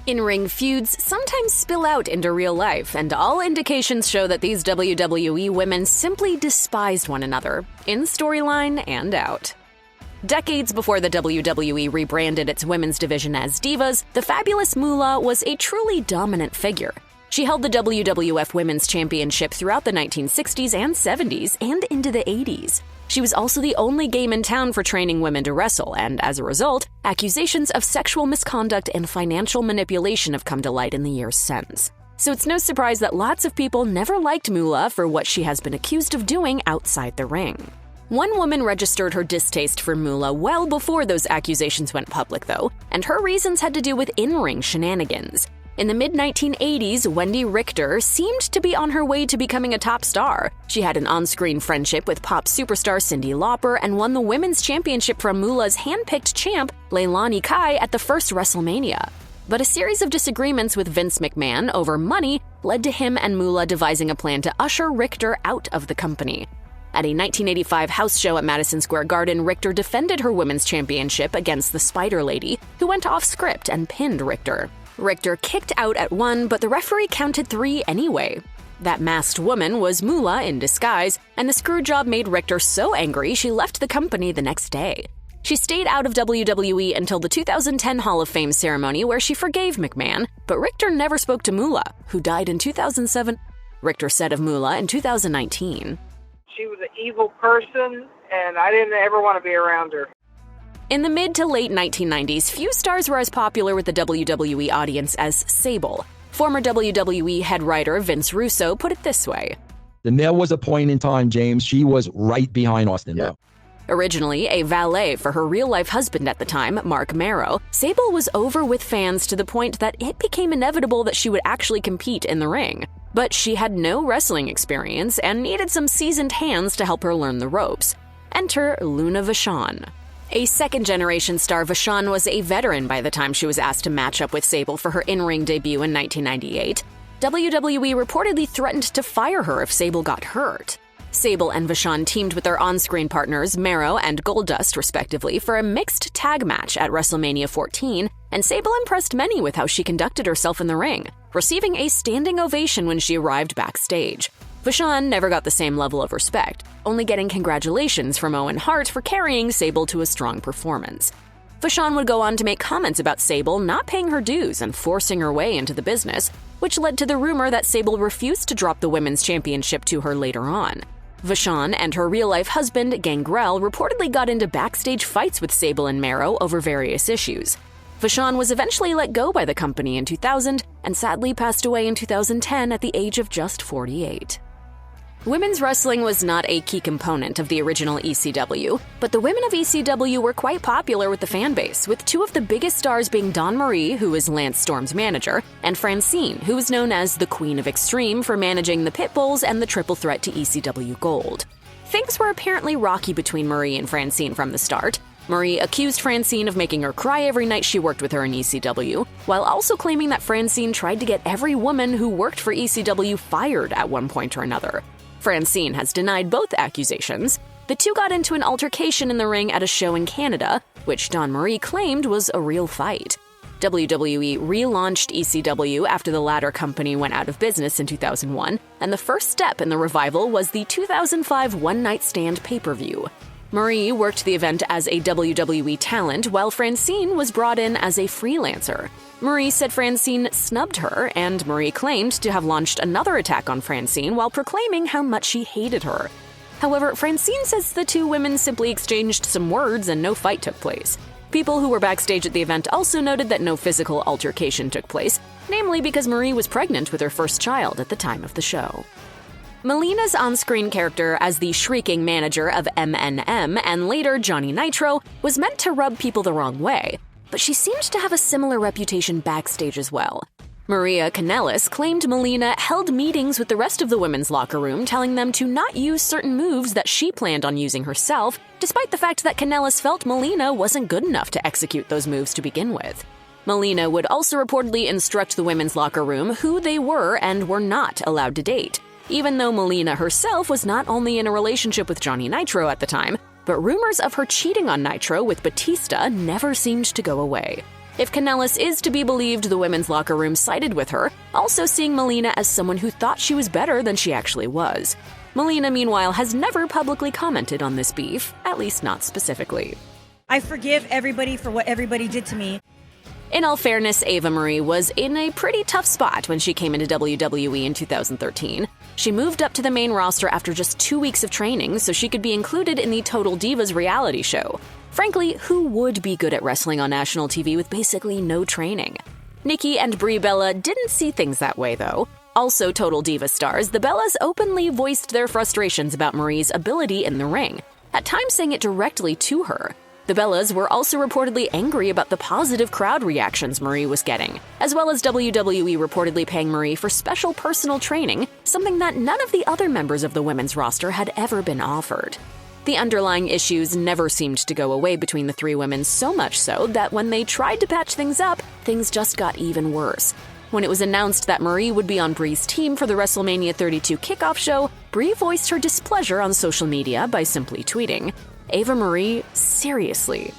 In-ring feuds sometimes spill out into real life, and all indications show that these WWE women simply despised one another, in storyline and out. Decades before the WWE rebranded its women's division as Divas, the fabulous Moolah was a truly dominant figure. She held the WWF Women's Championship throughout the 1960s and 70s and into the 80s. She was also the only game in town for training women to wrestle, and as a result, accusations of sexual misconduct and financial manipulation have come to light in the years since. So it's no surprise that lots of people never liked Moolah for what she has been accused of doing outside the ring. One woman registered her distaste for Moolah well before those accusations went public, though, and her reasons had to do with in-ring shenanigans. In the mid-1980s, Wendi Richter seemed to be on her way to becoming a top star. She had an on-screen friendship with pop superstar Cyndi Lauper and won the women's championship from Moolah's hand-picked champ, Leilani Kai, at the first WrestleMania. But a series of disagreements with Vince McMahon over money led to him and Moolah devising a plan to usher Richter out of the company. At a 1985 house show at Madison Square Garden, Richter defended her women's championship against the Spider Lady, who went off script and pinned Richter. Richter kicked out at 1, but the referee counted 3 anyway. That masked woman was Moolah in disguise, and the screwjob made Richter so angry she left the company the next day. She stayed out of WWE until the 2010 Hall of Fame ceremony, where she forgave McMahon, but Richter never spoke to Moolah, who died in 2007. Richter said of Moolah in 2019, "She was an evil person, and I didn't ever want to be around her." In the mid to late 1990s, few stars were as popular with the WWE audience as Sable. Former WWE head writer Vince Russo put it this way. And there was a point in time, James, she was right behind Austin, though. Originally a valet for her real-life husband at the time, Mark Marrow, Sable was over with fans to the point that it became inevitable that she would actually compete in the ring. But she had no wrestling experience and needed some seasoned hands to help her learn the ropes. Enter Luna Vachon. A second-generation star, Vachon was a veteran by the time she was asked to match up with Sable for her in-ring debut in 1998. WWE reportedly threatened to fire her if Sable got hurt. Sable and Vachon teamed with their on-screen partners, Marrow and Goldust, respectively, for a mixed tag match at WrestleMania 14, and Sable impressed many with how she conducted herself in the ring, receiving a standing ovation when she arrived backstage. Vachon never got the same level of respect, only getting congratulations from Owen Hart for carrying Sable to a strong performance. Vachon would go on to make comments about Sable not paying her dues and forcing her way into the business, which led to the rumor that Sable refused to drop the women's championship to her later on. Vachon and her real-life husband, Gangrel, reportedly got into backstage fights with Sable and Marrow over various issues. Vachon was eventually let go by the company in 2000 and sadly passed away in 2010 at the age of just 48. Women's wrestling was not a key component of the original ECW, but the women of ECW were quite popular with the fan base, with 2 of the biggest stars being Dawn Marie, who was Lance Storm's manager, and Francine, who was known as the Queen of Extreme for managing the Pitbulls and the triple threat to ECW Gold. Things were apparently rocky between Marie and Francine from the start. Marie accused Francine of making her cry every night she worked with her in ECW, while also claiming that Francine tried to get every woman who worked for ECW fired at one point or another. Francine has denied both accusations. The 2 got into an altercation in the ring at a show in Canada, which Dawn Marie claimed was a real fight. WWE relaunched ECW after the latter company went out of business in 2001, and the first step in the revival was the 2005 One Night Stand pay-per-view. Marie worked the event as a WWE talent, while Francine was brought in as a freelancer. Marie said Francine snubbed her, and Marie claimed to have launched another attack on Francine while proclaiming how much she hated her. However, Francine says the 2 women simply exchanged some words and no fight took place. People who were backstage at the event also noted that no physical altercation took place, namely because Marie was pregnant with her first child at the time of the show. Melina's on-screen character as the shrieking manager of MNM and later Johnny Nitro was meant to rub people the wrong way, but she seemed to have a similar reputation backstage as well. Maria Kanellis claimed Melina held meetings with the rest of the women's locker room, telling them to not use certain moves that she planned on using herself, despite the fact that Kanellis felt Melina wasn't good enough to execute those moves to begin with. Melina would also reportedly instruct the women's locker room who they were and were not allowed to date, even though Melina herself was not only in a relationship with Johnny Nitro at the time, but rumors of her cheating on Nitro with Batista never seemed to go away. If Kanellis is to be believed, the women's locker room sided with her, also seeing Melina as someone who thought she was better than she actually was. Melina, meanwhile, has never publicly commented on this beef, at least not specifically. I forgive everybody for what everybody did to me. In all fairness, Ava Marie was in a pretty tough spot when she came into WWE in 2013. She moved up to the main roster after just 2 weeks of training so she could be included in the Total Divas reality show. Frankly, who would be good at wrestling on national TV with basically no training? Nikki and Brie Bella didn't see things that way, though. Also Total Divas stars, the Bellas openly voiced their frustrations about Marie's ability in the ring, at times saying it directly to her. The Bellas were also reportedly angry about the positive crowd reactions Marie was getting, as well as WWE reportedly paying Marie for special personal training, something that none of the other members of the women's roster had ever been offered. The underlying issues never seemed to go away between the three women, so much so that when they tried to patch things up, things just got even worse. When it was announced that Marie would be on Brie's team for the WrestleMania 32 kickoff show, Brie voiced her displeasure on social media by simply tweeting, "Ava Marie, seriously,